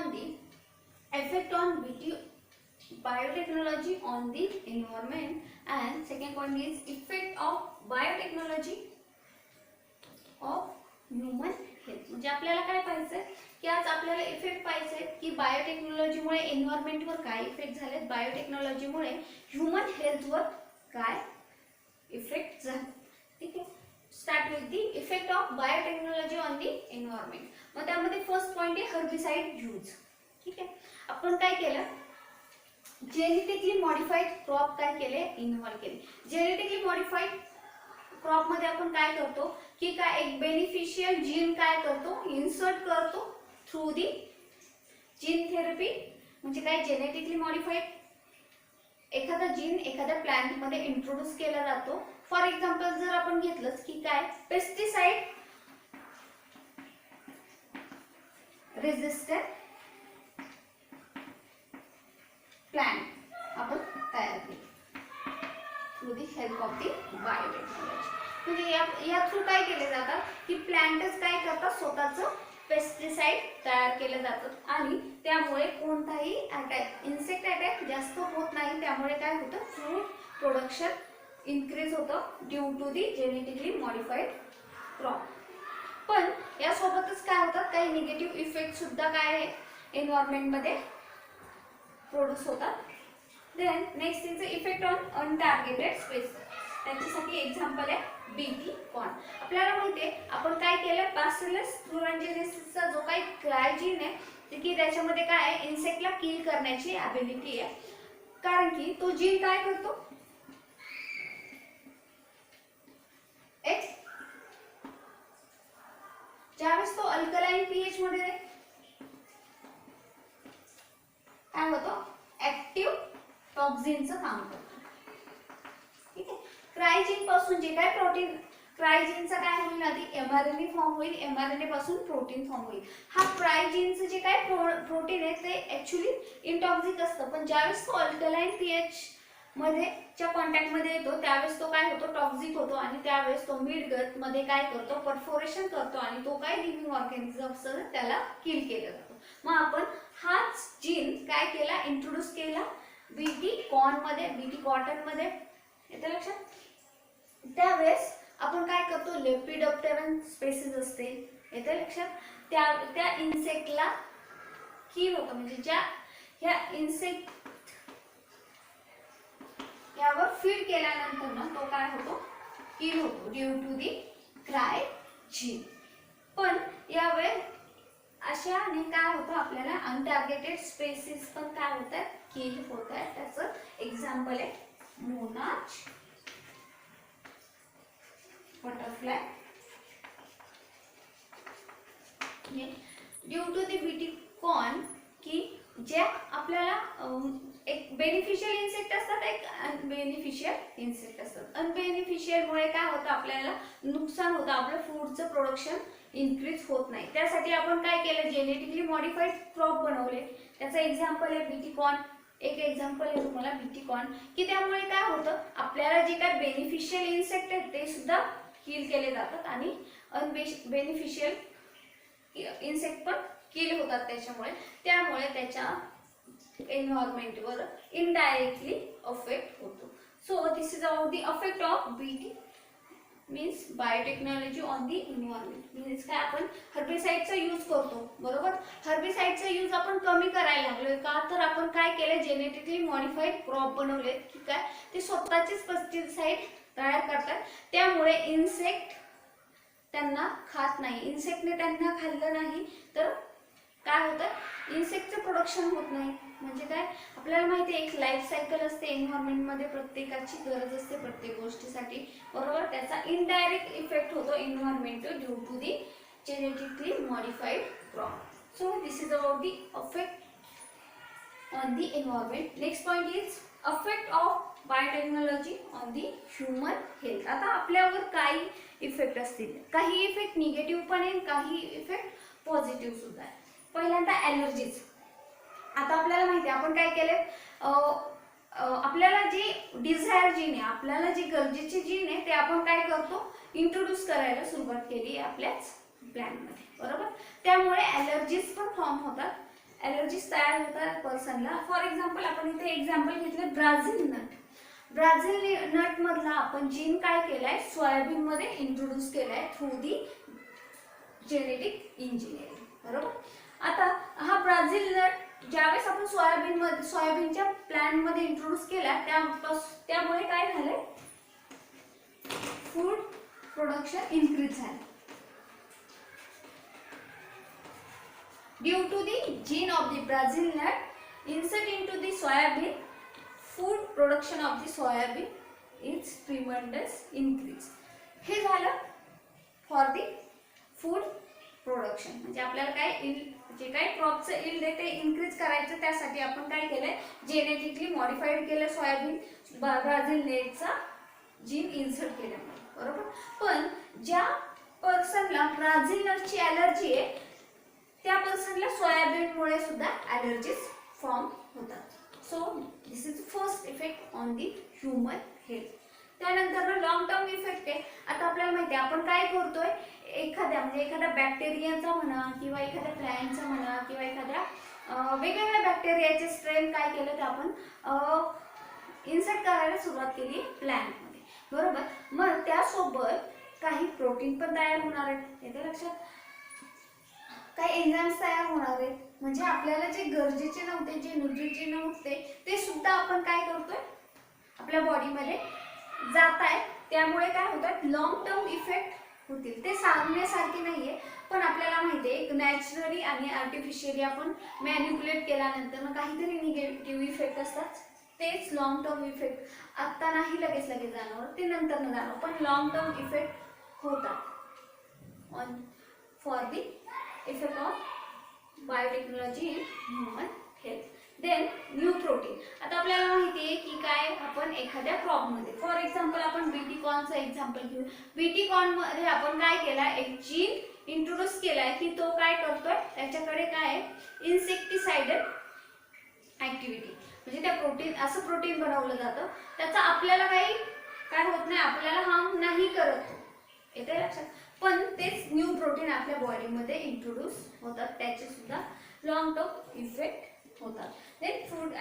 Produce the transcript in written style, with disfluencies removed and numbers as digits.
on the effect on biotechnology on the environment, and second point is effect of biotechnology of human health. म्हणजे आपल्याला काय पाहिजे की आज आपल्याला इफेक्ट पाहिजे की बायोटेक्नॉलॉजीमुळे एन्व्हायरमेंटवर काय इफेक्ट झालेत, बायोटेक्नॉलॉजीमुळे ह्युमन हेल्थवर काय इफेक्ट झाले. ठीक आहे, start with the effect of biotechnology on the environment. मग त्यामध्ये फर्स्ट पॉइंट आहे हर्बिसाइड यूज. ठीक आहे, आपण काय केलं, जेनेटिकली मॉडिफाईड क्रॉप काय केले, इन्व्हॉल्व केले. जेनेटिकली मॉडिफाईड क्रॉप मध्ये आपण काय करतो की काय एक बेनिफिशियल जीन काय करतो, इन्सर्ट करतो थ्रू दी जीन थेरपी. म्हणजे काय, जेनेटिकली मॉडिफाईड एखादा जीन एखाद्या प्लांट मध्ये इंट्रोड्यूस केला जातो. फॉर एक्झाम्पल जर आपण घेतलं की काय पेस्टिसाइड रेजिस्टंट प्लांट आपण तयार केले through the help of the biotechnology. म्हणजे या थ्रू काय केले जातात की प्लांटच काय करतात, स्वतःचं पेस्टिसाइड तयार केले जातात आणि त्यामुळे कोणताही अटॅक, इन्सेक्ट अटॅक जास्त होत नाही. त्यामुळे काय होतं, फ्रूट प्रोडक्शन इन्क्रीज होतं due to the genetically modified crop. पण यासोबतच काय होतात, काही निगेटिव्ह इफेक्ट सुद्धा काय आहे एन्व्हायरमेंटमध्ये प्रोड्यूस होतात. Then next is effect on untargeted species. त्याच्यासाठी एक्झाम्पल आहे बीटी कॉर्न. आपल्याला माहिती आहे आपण काय केलं, बॅसिलस thuringiensis जो काही क्रायजीन आहे की त्याच्यामध्ये काय आहे, इन्सेक्टला किल करण्याची ॲबिलिटी आहे. कारण की तो जीन काय करतो, ज्यावेळेस तो अल्कलाइन पीएच मध्ये काय होतं, ऍक्टिव्ह टॉक्झिनचं काम करतो. ठीक आहे, क्रायजीन पासून जे काय प्रोटीन, क्रायजीनचा काय होईल आधी एमआरएनए फॉर्म होईल, एमआरएनए पासून प्रोटीन फॉर्म होईल. हा क्रायजीनचं जे काय प्रोटीन आहे ते ऍक्च्युली इंटॉक्सिक असतं, पण ज्यावेळेस तो अल्कलाइन पीएच मध्ये च्या कॉन्टॅक्ट मध्ये येतो त्यावेळेस तो काय होतो, टॉक्सिक होतो आणि त्यावेळेस तो मिड गट मध्ये काय करतो, परफोरेशन करतो आणि तो काय लिव्हिंग ऑर्गॅनिझम असतं त्याला किल केलं जातं. मग आपण हाच जीन काय केला, इंट्रोड्यूस केला बीटी कॉर्न मध्ये, बीटी कॉटन मध्ये. येतं लक्षात. त्यावेळेस आपण काय करतो, लेपिडोप्टेरन स्पेसीज असते, येतं लक्षात, त्या इन्सेक्टला किल होतं. म्हणजे ज्या ह्या इन्सेक्ट यावर फीड केल्यानंतर ना तो काय होतो, किल होतो ड्यू टू दी क्रायजीन. पण यावेळेस अशाने काय होतं, आपल्याला अनटार्गेटेड स्पेसीज पण काय होतात, किल होत आहे. त्याचं एक्झाम्पल आहे monarch butterfly. Due to the BT corn की ज्या आपल्याला एक बेनिफिशियल इन्सेक्ट असतात, एक अनबेनिफिशियल इन्सेक्ट असतात. अनबेनिफिशियल मुळे काय होतं, आपल्याला नुकसान होतं, आपलं फूडचं प्रोडक्शन इन्क्रीज होत नाही. त्यासाठी आपण काय केलं, जेनेटिकली मॉडिफाईड क्रॉप बनवले. त्याचं एक्झाम्पल आहे बीटी कॉर्न. एक एक्झाम्पल आहे तुम्हाला बीटी कॉर्न की त्यामुळे काय होतं, आपल्याला जे काय बेनिफिशियल इन्सेक्ट आहेत ते सुद्धा किल केले जातात आणि अनबेनिफिशियल इन्सेक्ट पण किल होतात त्यामुळे त्याच्या एन्व्हायरमेंटवर इनडायरेक्टली अफेक्ट होतो. So this is about the affect of BT means biotechnology on the environment. Means काय, आपण हर्बिसाइडचा यूज करतो, बरोबर. हर्बिसाइडचा यूज आपण कमी करायला लागलोय का, तर आपण काय केलं, जेनेटिकली मॉडिफाईड क्रॉप बनवले की काय ते स्वतःचेच पेस्टिसाइड तयार करतात. त्यामुळे इन्सेक्ट त्यांना खात नाही, इन्सेक्टने त्यांना खाल्लं नाही तर काय होतं, इन्सेक्टचं प्रोडक्शन होत नाही. म्हणजे काय, आपल्याला माहिती आहे एक लाईफ सायकल असते एन्व्हायरमेंटमध्ये, प्रत्येकाची गरज असते प्रत्येक गोष्टीसाठी, बरोबर. त्याचा इनडायरेक्ट इफेक्ट होतो environment due to the genetically modified crop. So this is about the affect on the environment. Next point is affect of biotechnology on the human health. आता आपल्यावर काही इफेक्ट असतील, काही इफेक्ट निगेटिव्ह पण आहे, काही effect positive सुद्धा आहे. पहिल्यांदा ॲलर्जीज. आता आपल्याला माहिती आहे आपण काय केले, आपल्याला जे डिझायर जीन आहे, आपल्याला जे गरजेचे जीन आहे ते आपण काय करतो, इंट्रोड्यूस करायला सुरुवात केली आपल्याच प्लॅनमध्ये, बरोबर. त्यामुळे ॲलर्जीज पण फॉर्म होतात. ॲलर्जीज तयार होतात पर्सनला. फॉर एक्झाम्पल आपण इथे एक्झाम्पल घेतलं ब्राझील नट. ब्राझील नट मधला आपण जीन काय केलाय, सोयाबीन मध्ये इंट्रोड्यूस केलाय थ्रू दी जेनेटिक इंजिनिअरिंग. बरोबर. आता हा ब्राझील नट ज्यावेळेस आपण सोयाबीनच्या प्लांट मध्ये इंट्रोड्यूस केला त्यामुळे काय झालंय, फूड प्रोडक्शन इन्क्रीज झालं. Due to the gene of the Brazil nut insert into the soybean, food production of the soybean is tremendous increase. हे झालं फॉर दी फूड प्रोडक्शन. म्हणजे आपल्याला काय जे काही क्रॉपचं यील्ड आहे ते इन्क्रीज करायचं, त्यासाठी आपण काय केलंय, जेनेटिकली मॉडिफाईड केलं सोयाबीन ब्राझील नटचा जीन इन्सर्ट केल्यामुळे. बरोबर. पण ज्या पर्सनला ब्राझील नटची ॲलर्जी आहे त्या पर्सनला सोयाबीनमुळे सुद्धा ॲलर्जीज फॉर्म होतात. So this is first effect on the human health. त्यानंतर लॉंग टर्म इफेक्ट आहे. आता आपल्याला माहिती आहे आपण काय करतोय, एखाद्या बॅक्टेरियाचा म्हणा किंवा एखाद्या प्लॅन्टचा म्हणा किंवा एखाद्या वेगवेगळ्या बॅक्टेरियाचे स्ट्रेन काय केलं तर आपण इन्सर्ट करायला सुरुवात केली प्लॅन्टमध्ये. बरोबर. मग त्यासोबत काही प्रोटीन पण तयार होणार आहेत, येते लक्षात. काही एन्झाइम्स तयार होणार आहेत, म्हणजे आपल्याला जे गरजेचे नव्हते, जे न्यूट्रिएंट नव्हते ते सुद्धा आपण काय करतोय आपल्या बॉडीमध्ये जात आहे. त्यामुळे काय होतात, लॉंग टर्म इफेक्ट होतील. ते सांगण्यासारखे नाहीये, पण आपल्याला माहिती आहे एक नॅचरली आणि आर्टिफिशियली आपण मॅन्युप्युलेट केल्यानंतर काहीतरी निगेटिव्ह इफेक्ट असतात. तेच लॉंग टर्म इफेक्ट आत्ता नाही लगेच जाणवणार, ते नंतर न जाणवणार, पण लॉंग टर्म इफेक्ट होतात on for the effect of biotechnology in human health. Then new protein. आता आपल्याला माहिती आहे की काय, आपण एखाद्या क्रॉपमध्ये फॉर एक्झाम्पल आपण बीटी कॉर्नचं एक्झाम्पल घेऊ. बीटी कॉर्नमध्ये आपण काय केला, एक जीन इंट्रोड्यूस केलाय की तो काय करतोय, त्याच्याकडे काय आहे, इन्सेक्टिसाइडल ऍक्टिव्हिटी. म्हणजे त्या असं प्रोटीन बनवलं जातं त्याचा आपल्याला काय होत नाही, आपल्याला हार्म नाही करत, येते लक्षात. पण तेच न्यू प्रोटीन आपल्या बॉडीमध्ये इंट्रोड्यूस होतात, त्याचे सुद्धा लॉंग टर्म इफेक्ट होतात. Then food